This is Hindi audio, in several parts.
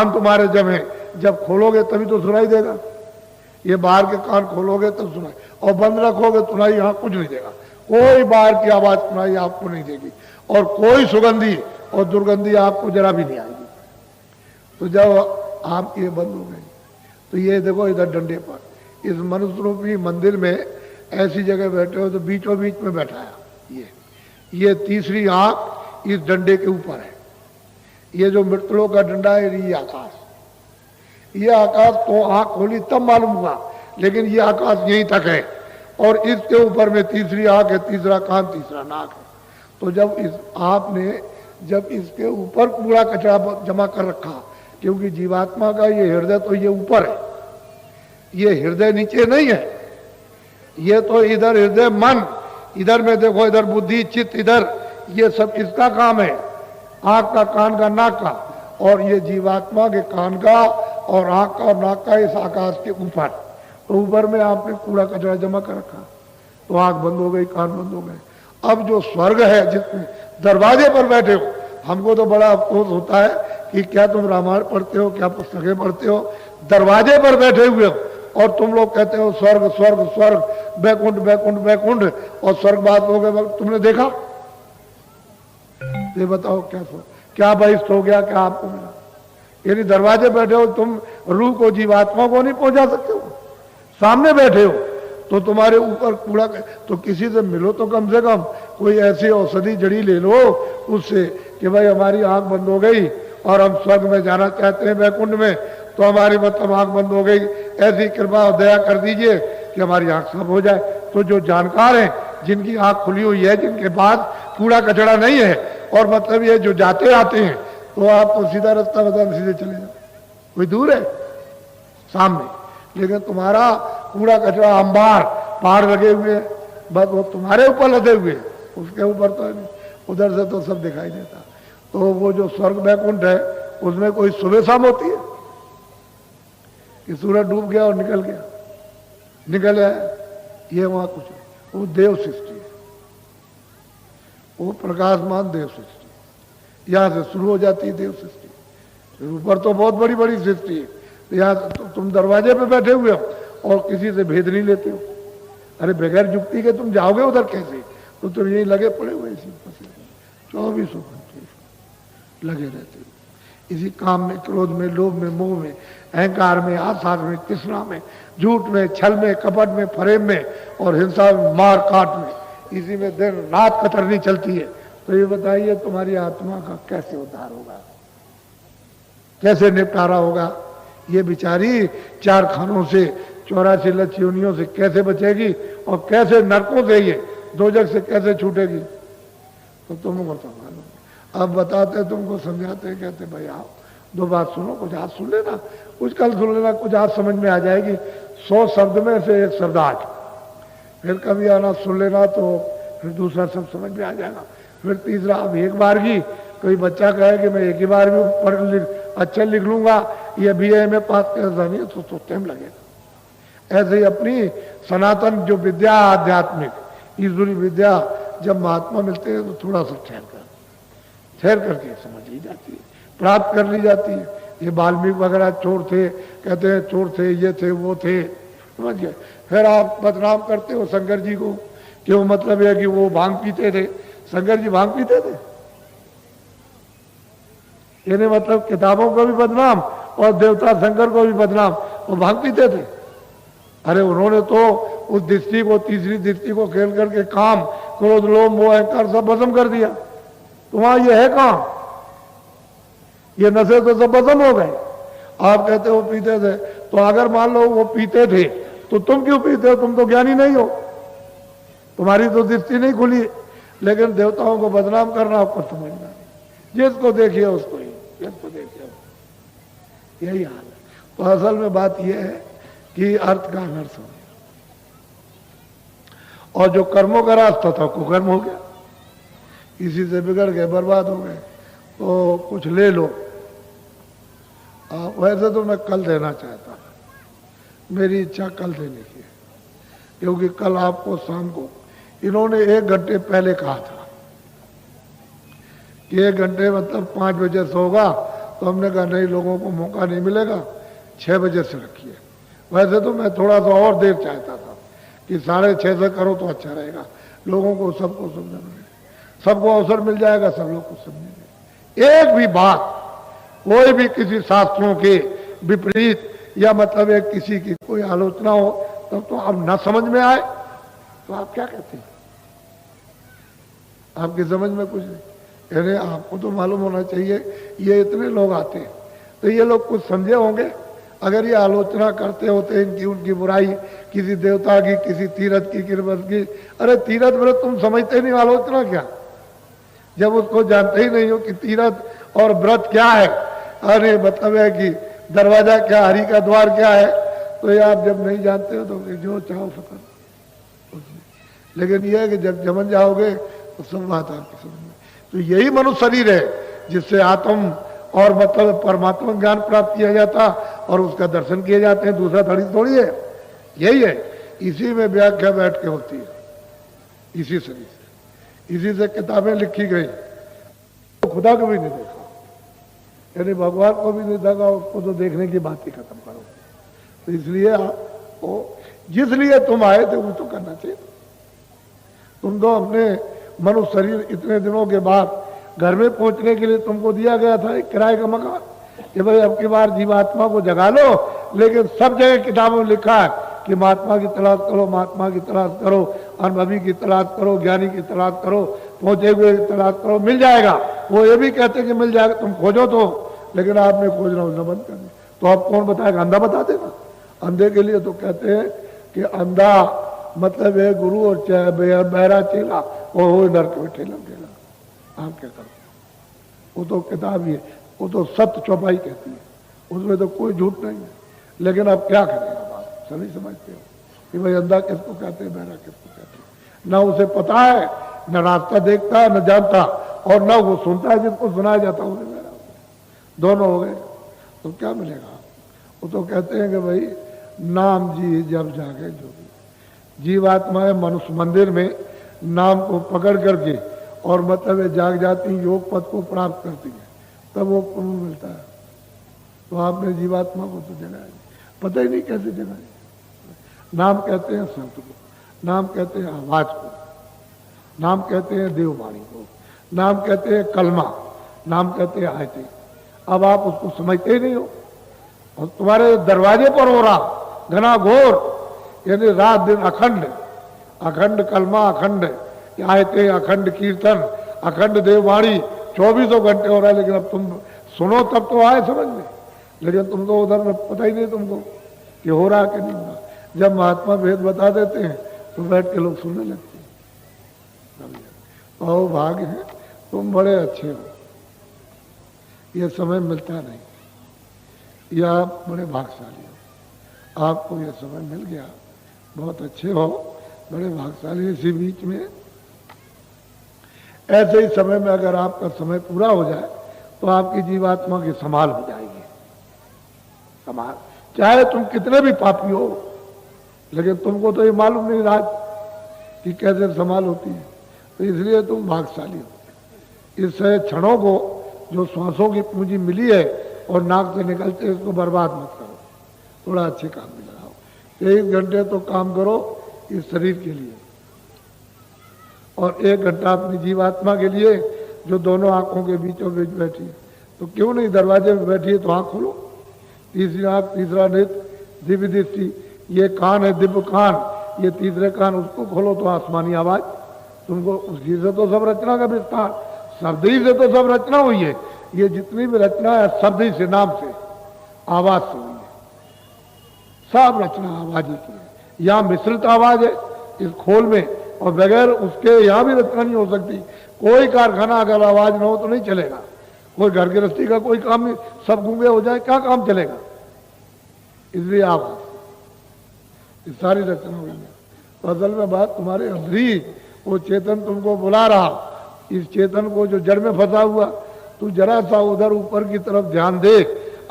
कान तुम्हारे जमे, जब खोलोगे तभी तो सुनाई देगा। ये बाहर के कान खोलोगे तब सुनाई, और बंद रखोगे तो सुनाई यहाँ कुछ नहीं देगा। कोई बाहर की आवाज सुनाई आपको नहीं देगी, और कोई सुगंधी और दुर्गंधी आपको जरा भी नहीं आएगी। तो जब आप ये बंद हो गई, तो ये देखो इधर डंडे पर इस मनुष्य रूपी मंदिर में ऐसी जगह बैठे हो तो बीचों बीच में बैठाया। ये तीसरी आंख इस डंडे के ऊपर है। ये जो मृतलोक का डंडा है, ये आकाश, ये आकाश तो आंख खोली तब मालूम हुआ, लेकिन ये आकाश यहीं तक है, और इसके ऊपर में तीसरी आंख है, तीसरा कान, तीसरा नाक है। तो जब इस आपने जब इसके ऊपर कूड़ा कचरा जमा कर रखा, क्योंकि जीवात्मा का ये हृदय तो ये ऊपर है, ये हृदय नीचे नहीं है। ये तो इधर हृदय मन, इधर में देखो, इधर बुद्धि चित्त, इधर ये सब इसका काम है, आंख का, कान का, नाक का, और ये जीवात्मा के कान का और आंख का और नाक का इस आकाश के ऊपर। तो ऊपर में आपने कूड़ा कचरा जमा कर रखा, तो आंख बंद हो गई, कान बंद हो गए। अब जो स्वर्ग है जिसमें दरवाजे पर बैठे हो, हमको तो बड़ा अफसोस होता है कि क्या तुम रामायण पढ़ते हो, क्या पुस्तकें पढ़ते हो, दरवाजे पर बैठे हुए हो, और तुम लोग कहते हो स्वर्ग स्वर्ग स्वर्ग, बैकुंठ बैकुंठ बैकुंठ, और स्वर्गवास हो गए। तुमने देखा? ये बताओ क्या बहिष्ठ हो गया, क्या आपको मिला? यानी दरवाजे बैठे हो तुम, रूह को, जीवात्मा को नहीं पहुंचा सकते हो। सामने बैठे हो तो तुम्हारे ऊपर कूड़ा, तो किसी से मिलो तो कम से कम कोई ऐसी औषधि जड़ी ले लो उससे कि भाई हमारी आंख बंद हो गई और हम स्वर्ग में जाना चाहते हैं, बैकुंठ में, तो हमारी मतलब आंख बंद हो गई, ऐसी कृपा और दया कर दीजिए कि हमारी आंख सब हो जाए। तो जो जानकार हैं, जिनकी आंख खुली हुई है, जिनके पास कूड़ा कचड़ा नहीं है, और मतलब ये जो जाते आते हैं, तो आपको सीधा रास्ता बता, सीधे चले जाओ। कोई दूर है सामने, लेकिन तुम्हारा कूड़ा कचरा अंबार पहाड़ लगे हुए, बस वो तुम्हारे ऊपर लदे हुए, उसके ऊपर तो नहीं, उधर से तो सब दिखाई देता। तो वो जो स्वर्ग बैकुंठ है, उसमें कोई सुबह शाम होती है कि सूरज डूब गया और निकल गया, निकल आया, ये वहां कुछ, वो देव सृष्टि है, वो प्रकाशमान देव सृष्टि। यहां से शुरू हो जाती है देव सृष्टि, ऊपर तो बहुत बड़ी बड़ी सृष्टि है। यहाँ तो तुम दरवाजे पे बैठे हुए हो और किसी से भेद नहीं लेते हो। अरे बगैर जुक्ति के तुम जाओगे उधर कैसे? तो तुम यही लगे पड़े हुए इसी 24 घंटे लगे रहते हो, इसी काम में, क्रोध में, लोभ में, मोह में, अहंकार में, आसार में, तृष्णा में, झूठ में, छल में, कपट में, फरेब में, और हिंसा में, मार काट में, इसी में दिन रात कतरनी चलती है। तो ये बताइए तुम्हारी आत्मा का कैसे उद्धार होगा, कैसे निपटारा होगा? ये बेचारी 4 खानों से, 84 लक्ष योनियों से कैसे बचेगी, और कैसे नरकों से, ये दोजख से कैसे छूटेगी? तो तुमको तो मालूम। अब बताते, तुमको समझाते, कहते भाई आप 2 बात सुनो, कुछ आज सुन लेना, कुछ कल सुन लेना, कुछ आज समझ में आ जाएगी। 100 शब्द में से 1 शब्द आज, फिर कभी आना सुन लेना, तो फिर दूसरा सब समझ में आ जाएगा। फिर तीसरा, अब एक बार की कोई बच्चा कहे कि मैं एक ही बार में पढ़ अच्छा लिख लूंगा, ये BA में पास कर नहीं, तो टाइम लगेगा। ऐसे ही अपनी सनातन जो विद्या, आध्यात्मिक ईश्वरी विद्या, जब महात्मा मिलते हैं तो थोड़ा सा ठहर करके समझ ली जाती है, प्राप्त कर ली जाती है। ये वाल्मीकि वगैरह चोर थे, कहते हैं चोर थे, ये थे, वो थे, समझ गए। फिर आप बदनाम करते हो शंकर जी को, क्यों? मतलब है कि वो भांग पीते थे। शंकर जी भांग पीते थे? यानी मतलब किताबों को भी बदनाम और देवता शंकर को भी बदनाम, वो भांग पीते थे। अरे उन्होंने तो उस दृष्टि को, तीसरी दृष्टि को खेल करके काम, क्रोध, लोभ, मोह, अहंकार सब भस्म कर दिया। तो वहां ये है कहां? ये नशे तो सब भस्म हो गए। आप कहते हो पीते थे, तो अगर मान लो वो पीते थे तो तुम क्यों पीते हो? तुम तो ज्ञानी नहीं हो, तुम्हारी तो दृष्टि नहीं खुली। लेकिन देवताओं को बदनाम करना आपको समझना नहीं, जिसको देखिए उसको ही, जिसको देखिए यही हाल है। तो असल में बात यह है कि अर्थ का अनर्थ हो गया, और जो कर्मों का रास्ता था कुकर्म हो गया, इसी से बिगड़ गए, बर्बाद हो गए। तो कुछ ले लो। वैसे तो मैं कल देना चाहता, मेरी इच्छा कल देने की है, क्योंकि कल आपको शाम को इन्होंने 1 घंटे पहले कहा था कि 1 घंटे मतलब 5 बजे सोगा तो हमने कहा नहीं, लोगों को मौका नहीं मिलेगा, 6 बजे से रखिए। वैसे तो मैं थोड़ा सा और देर चाहता था कि 6:30 से करो तो अच्छा रहेगा, लोगों को सबको समझाना, सबको अवसर मिल जाएगा, सब लोग को समझेंगे। एक भी बात कोई भी किसी शास्त्रों के विपरीत या मतलब एक किसी की कोई आलोचना हो तब तो आप ना समझ में आए तो आप क्या कहते हैं? आपकी समझ में कुछ नहीं। अरे आपको तो मालूम होना चाहिए ये इतने लोग आते हैं तो ये लोग कुछ समझे होंगे। अगर ये आलोचना करते होते इनकी उनकी बुराई, किसी देवता की, किसी तीर्थ की, व्रत की, अरे तीर्थ व्रत तुम समझते नहीं, आलोचना क्या? जब उसको जानते ही नहीं हो कि तीर्थ और व्रत क्या है, अरे मतलब है कि दरवाजा क्या, हरि का द्वार क्या है, तो ये आप जब नहीं जानते हो तो जो चाहो सो करो। लेकिन यह है कि जब जमन जाओगे तो सब बात आपकी समझ में। तो यही मनुष्य शरीर है जिससे आत्म और मतलब परमात्मा ज्ञान प्राप्त किया जाता और उसका दर्शन किए जाते हैं, दूसरा थोड़ी है। यही है, इसी में व्याख्या बैठ के होती है, इसी शरीर से, इसी से किताबें लिखी गई। तो खुदा को भी नहीं देखा, यानी भगवान को भी नहीं देखा, उसको तो देखने की बात ही खत्म करो। तो इसलिए आपको जिस लिए तुम आए थे वो तो करना चाहिए। तुम तो अपने मनुष्य शरीर इतने दिनों के बाद घर में पहुंचने के लिए तुमको दिया गया था एक किराए का मकान कि भाई अब की बार जीवात्मा को जगा लो। लेकिन सब जगह किताबों में लिखा है कि महात्मा की तलाश करो, महात्मा की तलाश करो, अनुभवी की तलाश करो, ज्ञानी की तलाश करो, पहुंचे हुए की तलाश करो, मिल जाएगा। वो ये भी कहते कि मिल जाएगा, तुम खोजो तो। लेकिन आपने खोजना उसने बंद कर दिया, तो अब कौन बताएगा? अंधा बता देगा। अंधे के लिए तो कहते हैं कि अंधा मतलब है गुरु और बहरा चेला, वो हो नरक में ठेला ठेला। आप क्या करो? वो तो किताब ही है, वो तो सत्य चौपाई कहती है, उसमें तो कोई झूठ नहीं है। लेकिन अब क्या करेगा बात, सभी समझते हो कि भाई अंधा किसको कहते हैं, बहरा किसको कहते हैं। ना उसे पता है, न रास्ता देखता है, न जानता, और न वो सुनता है जिसको सुनाया जाता है उन्हें बहरा, दोनों हो गए। तो क्या मिलेगा? वो तो कहते हैं कि भाई नाम जी जब जागे जो भी जीवात्माएं मनुष्य मंदिर में नाम को पकड़ करके और मतलब जाग जाती योग पद को प्राप्त करती है, तब वो पुण्य मिलता है। तो आपने जीवात्मा को तो जगाया, पता ही नहीं कैसे जगाया। नाम कहते हैं संत को, नाम कहते हैं आवाज को, नाम कहते हैं देववाणी को, नाम कहते हैं कलमा, नाम कहते हैं आयते। अब आप उसको समझते ही नहीं हो और तुम्हारे दरवाजे पर हो रहा घना घोर, यानी रात दिन अखंड, अखंड कलमा, अखंड आयते, अखंड कीर्तन, अखंड देववाणी 24 घंटे हो रहा है। लेकिन अब तुम सुनो तब तो आए समझ में, लेकिन तुम तो उधर में पता ही नहीं तुमको कि हो रहा कि नहीं हो रहा। जब महात्मा भेद बता देते हैं तो बैठ के लोग सुनने लगते हैं। आओ भाग्य है, तुम बड़े अच्छे हो, ये समय मिलता नहीं, या आप बड़े भाग्यशाली हो, आपको ये समय मिल गया, बहुत अच्छे हो, बड़े भाग्यशाली। इसी बीच में ऐसे ही समय में अगर आपका समय पूरा हो जाए तो आपकी जीवात्मा की संभाल हो जाएगी। संभाल, चाहे तुम कितने भी पापी हो, लेकिन तुमको तो ये मालूम नहीं राज कि कैसे संभाल होती है। तो इसलिए तुम भाग्यशाली हो। इस क्षणों को जो श्वासों की पूंजी मिली है और नाक से निकलते हैं, इसको बर्बाद मत करो, थोड़ा अच्छे काम में लगाओ। 23 घंटे तो काम करो इस शरीर के लिए और 1 घंटा अपनी जीवात्मा के लिए जो दोनों आंखों के बीचों बीच बैठी है। तो क्यों नहीं दरवाजे में बैठी है तो आंख खोलो, तीसरी आंख, तीसरा नेत्र, दिव्य दृष्टि, ये कान है दिव्य कान, ये तीसरे कान, उसको खोलो तो आसमानी आवाज तुमको, उसी से तो सब रचना का विस्तार, शब्द ही से तो सब रचना हुई है। ये जितनी भी रचना है शब्द ही से, नाम से, आवाज से हुई है, सब रचना आवाज ही की है। यहाँ मिश्रित आवाज है इस खोल में, और बगैर उसके यहाँ भी रचना नहीं हो सकती। कोई कारखाना अगर आवाज ना हो तो नहीं चलेगा, कोई घर गृहस्थी का कोई काम नहीं, सब गूंगे हो जाए क्या काम चलेगा? इसलिए आवाज, इस सारी रचना हुई है। तो असल में बात तुम्हारे अंदर ही वो चेतन तुमको बुला रहा। इस चेतन को जो जड़ में फंसा हुआ, तू जरा सा उधर ऊपर की तरफ ध्यान दे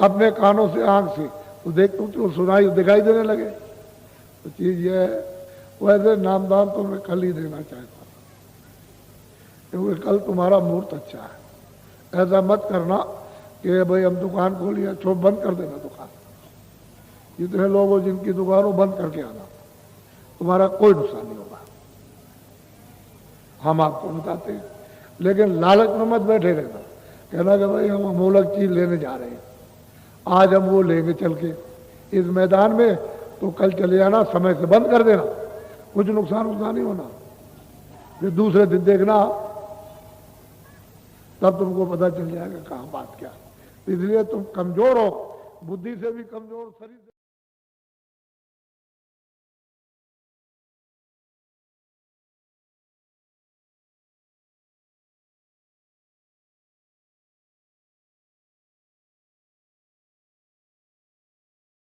अपने कानों से, आंख से, तो देख तो सुनाई दिखाई देने लगे। तो चीज ये है, वैसे नामदान तो मैं कल ही देना चाहता, क्योंकि कल तुम्हारा मुहूर्त अच्छा है। ऐसा मत करना कि भाई हम दुकान खोलिए, चुप बंद कर देना दुकान। इतने लोग हो जिनकी दुकानों बंद करके आना, तुम्हारा कोई नुकसान नहीं होगा, हम आपको बताते हैं। लेकिन लालच में मत बैठे रहना, कहना कि भाई हम अमूलक चीज लेने जा रहे हैं, आज हम वो लेंगे चल के इस मैदान में, तो कल चले जाना, समय से बंद कर देना, कुछ नुकसान नहीं होना। फिर दूसरे दिन देखना, तब तुमको पता चल जाएगा कहाँ बात क्या। इसलिए तुम कमजोर हो, बुद्धि से भी कमजोर, शरीर से